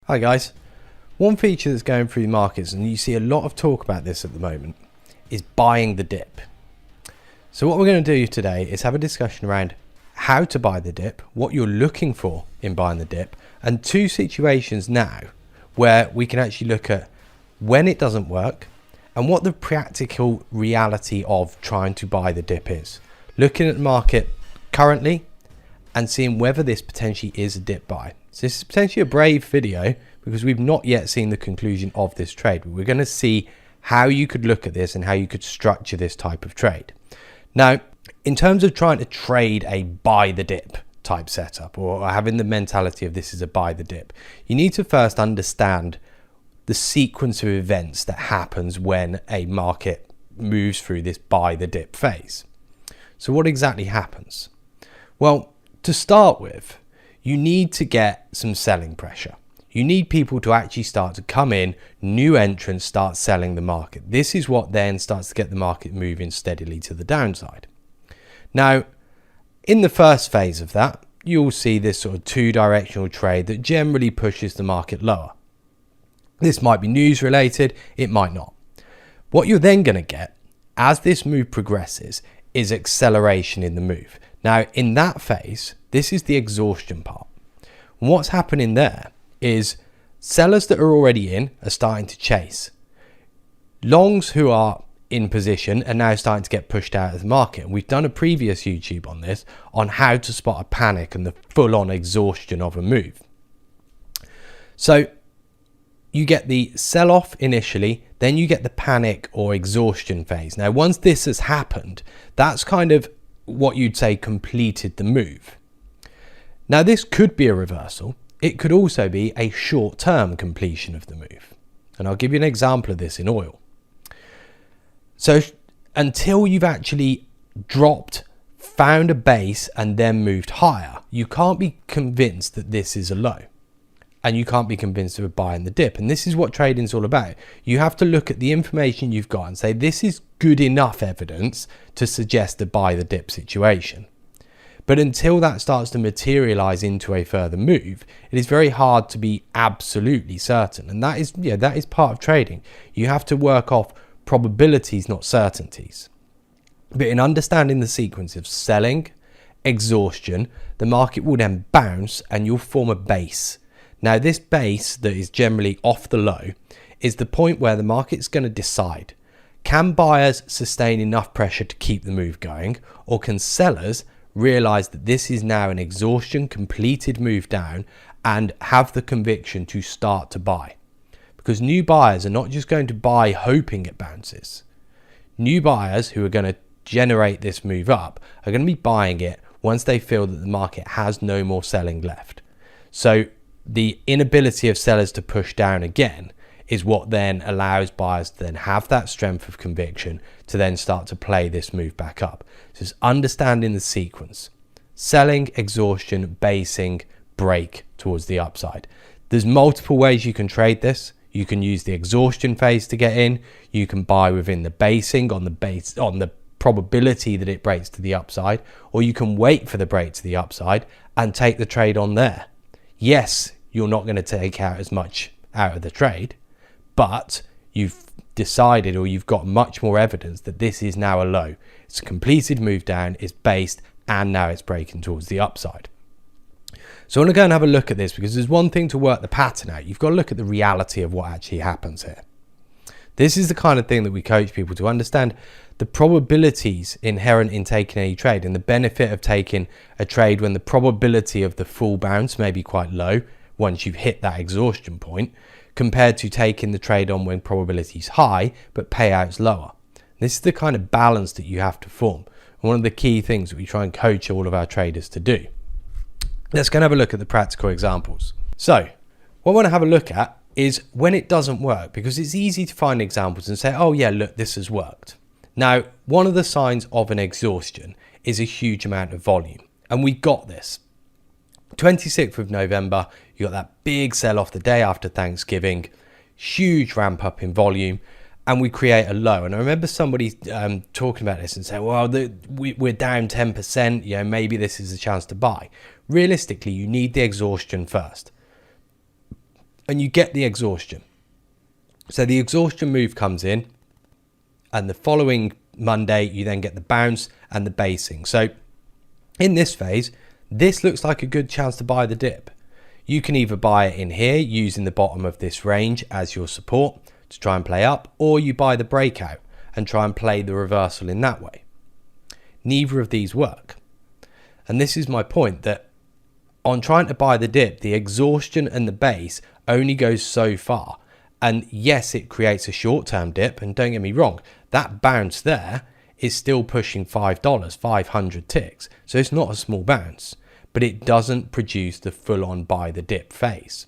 Hi guys. One feature that's going through the markets, and you see a lot of talk about this at the moment, is buying the dip. So what we're going to do today is have a discussion around how to buy the dip, what you're looking for in buying the dip, and two situations now where we can actually look at when it doesn't work and what the practical reality of trying to buy the dip is. Looking at the market currently and seeing whether this potentially is a dip buy. So this is potentially a brave video because we've not yet seen the conclusion of this trade, but we're going to see how you could look at this and how you could structure this type of trade. Now, in terms of trying to trade a buy the dip type setup, or having the mentality of this is a buy the dip, you need to first understand the sequence of events that happens when a market moves through this buy the dip phase. So what exactly happens? Well, to start with, you need to get some selling pressure. You need people to actually start to come in, new entrants start selling the market. This is what then starts to get the market moving steadily to the downside. Now, in the first phase of that, you'll see this sort of two-directional trade that generally pushes the market lower. This might be news related, it might not. What you're then going to get as this move progresses is acceleration in the move. Now, in that phase, this is the exhaustion part. And what's happening there is sellers that are already in are starting to chase. Longs who are in position are now starting to get pushed out of the market. And we've done a previous YouTube on this, on how to spot a panic and the full-on exhaustion of a move. So you get the sell-off initially, then you get the panic or exhaustion phase. Now, once this has happened, that's kind of what you'd say completed the move. Now, this could be a reversal. It could also be a short-term completion of the move. And I'll give you an example of this in oil. So until you've actually dropped, found a base, and then moved higher, you can't be convinced that this is a low. And you can't be convinced of buying the dip. And this is what trading is all about. You have to look at the information you've got and say, this is good enough evidence to suggest a buy the dip situation. But until that starts to materialize into a further move, it is very hard to be absolutely certain. And that is part of trading. You have to work off probabilities, not certainties. But in understanding the sequence of selling, exhaustion, the market will then bounce and you'll form a base. Now, this base that is generally off the low is the point where the market's going to decide, can buyers sustain enough pressure to keep the move going, or can sellers realize that this is now an exhaustion completed move down and have the conviction to start to buy? Because new buyers are not just going to buy hoping it bounces. New buyers who are going to generate this move up are going to be buying it once they feel that the market has no more selling left. So the inability of sellers to push down again is what then allows buyers to then have that strength of conviction to then start to play this move back up. So it's understanding the sequence: selling, exhaustion, basing, break towards the upside. There's multiple ways you can trade this. You can use the exhaustion phase to get in. You can buy within the basing on the probability that it breaks to the upside, or you can wait for the break to the upside and take the trade on there. Yes, you're not going to take out as much out of the trade, but you've decided, or you've got much more evidence that this is now a low. It's a completed move down, it's based, and now it's breaking towards the upside. So I want to go and have a look at this, because there's one thing to work the pattern out. You've got to look at the reality of what actually happens here. This is the kind of thing that we coach people to understand the probabilities inherent in taking any trade, and the benefit of taking a trade when the probability of the full bounce may be quite low once you've hit that exhaustion point, compared to taking the trade on when probability is high but payouts lower. This is the kind of balance that you have to form. One of the key things that we try and coach all of our traders to do. Let's go and have a look at the practical examples. So what I want to have a look at is when it doesn't work, because it's easy to find examples and say, oh yeah, look, this has worked. Now, one of the signs of an exhaustion is a huge amount of volume, and we got this. 26th of November, you got that big sell off the day after Thanksgiving, huge ramp up in volume, and we create a low. And I remember somebody talking about this and saying, well, we're down 10%, maybe this is a chance to buy. Realistically, you need the exhaustion first. and you get the exhaustion. So the exhaustion move comes in, and the following Monday you then get the bounce and the basing. So in this phase, this looks like a good chance to buy the dip. You can either buy it in here using the bottom of this range as your support to try and play up, or you buy the breakout and try and play the reversal in that way. Neither of these work. And this is my point, that on trying to buy the dip, the exhaustion and the base only goes so far. And yes, it creates a short-term dip, and don't get me wrong, that bounce there is still pushing $5, 500 ticks. So it's not a small bounce, but it doesn't produce the full-on buy the dip phase.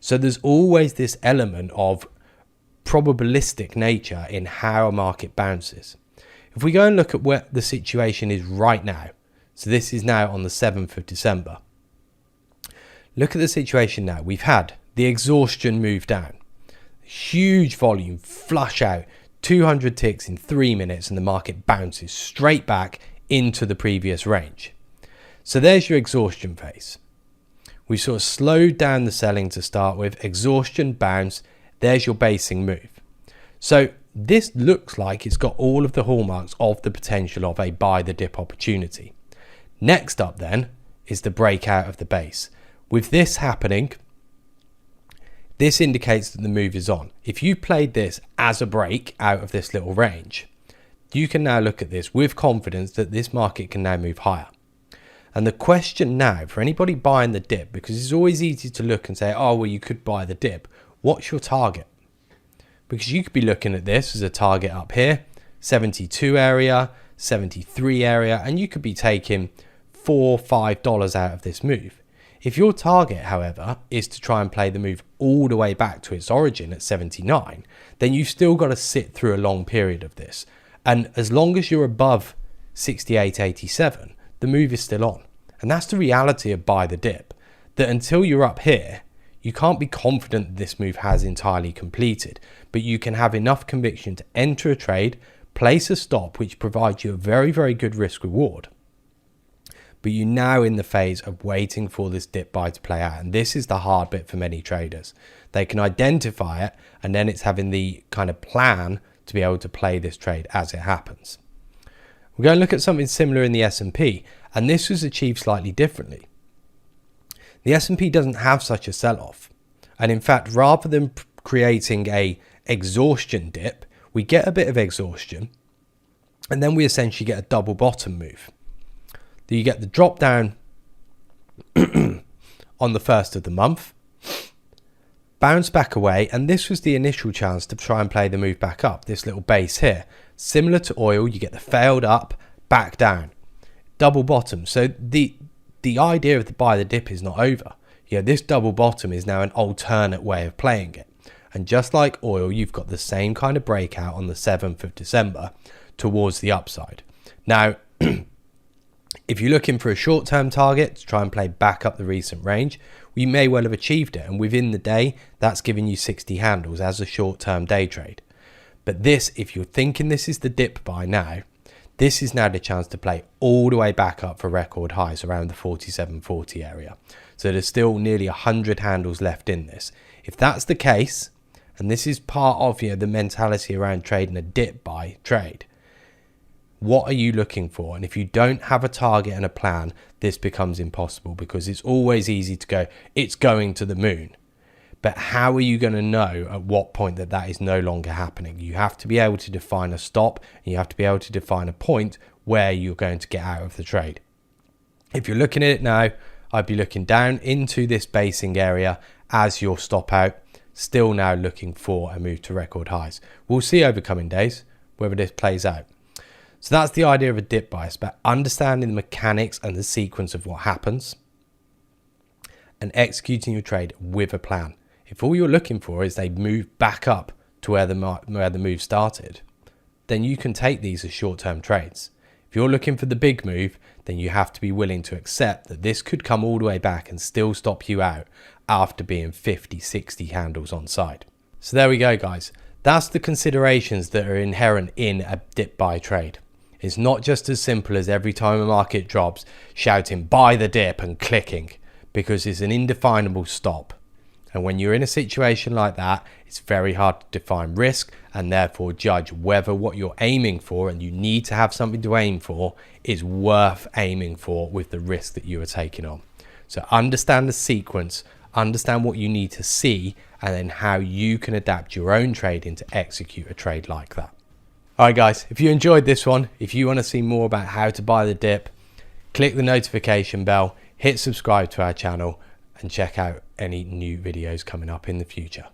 So there's always this element of probabilistic nature in how a market bounces. If we go and look at where the situation is right now, so this is now on the 7th of December. Look at the situation now. We've had the exhaustion move down. Huge volume, flush out, 200 ticks in 3 minutes, and the market bounces straight back into the previous range. So there's your exhaustion phase. We sort of slowed down the selling to start with, exhaustion, bounce, there's your basing move. So this looks like it's got all of the hallmarks of the potential of a buy the dip opportunity. Next up then is the breakout of the base. With this happening, this indicates that the move is on. If you played this as a break out of this little range, you can now look at this with confidence that this market can now move higher. And the question now for anybody buying the dip, because it's always easy to look and say, oh, well, you could buy the dip. What's your target? Because you could be looking at this as a target up here, 72 area, 73 area, and you could be taking $4 or $5 out of this move. If your target, however, is to try and play the move all the way back to its origin at 79, then you've still got to sit through a long period of this. And as long as you're above 68.87, the move is still on. And that's the reality of buy the dip, that until you're up here, you can't be confident that this move has entirely completed, but you can have enough conviction to enter a trade, place a stop, which provides you a very, very good risk reward. But you're now in the phase of waiting for this dip buy to play out. And this is the hard bit for many traders. They can identify it, and then it's having the kind of plan to be able to play this trade as it happens. We're going to look at something similar in the S&P, and this was achieved slightly differently. The S&P doesn't have such a sell-off. And in fact, rather than creating a exhaustion dip, we get a bit of exhaustion, and then we essentially get a double bottom move. You get the drop down on the first of the month, bounce back away, and this was the initial chance to try and play the move back up, this little base here. Similar to oil, you get the failed up, back down, double bottom. So the idea of the buy the dip is not over. This double bottom is now an alternate way of playing it. And just like oil, you've got the same kind of breakout on the 7th of December towards the upside. Now, if you're looking for a short-term target to try and play back up the recent range, we may well have achieved it. And within the day, that's giving you 60 handles as a short-term day trade. But this, if you're thinking this is the dip buy now, this is now the chance to play all the way back up for record highs around the 47.40 area. So there's still nearly 100 handles left in this. If that's the case, and this is part of the mentality around trading a dip buy trade, what are you looking for? And if you don't have a target and a plan, this becomes impossible, because it's always easy to go, it's going to the moon. But how are you going to know at what point that is no longer happening? You have to be able to define a stop, and you have to be able to define a point where you're going to get out of the trade. If you're looking at it now, I'd be looking down into this basing area as your stop out, still now looking for a move to record highs. We'll see over coming days whether this plays out. So that's the idea of a dip buy. It's about understanding the mechanics and the sequence of what happens and executing your trade with a plan. If all you're looking for is they move back up to where the move started, then you can take these as short-term trades. If you're looking for the big move, then you have to be willing to accept that this could come all the way back and still stop you out after being 50, 60 handles on side. So there we go, guys. That's the considerations that are inherent in a dip buy trade. It's not just as simple as every time a market drops, shouting buy the dip and clicking, because it's an indefinable stop. And when you're in a situation like that, it's very hard to define risk and therefore judge whether what you're aiming for, and you need to have something to aim for, is worth aiming for with the risk that you are taking on. So understand the sequence, understand what you need to see, and then how you can adapt your own trading to execute a trade like that. All right, guys, if you enjoyed this one, if you want to see more about how to buy the dip, click the notification bell, hit subscribe to our channel, and check out any new videos coming up in the future.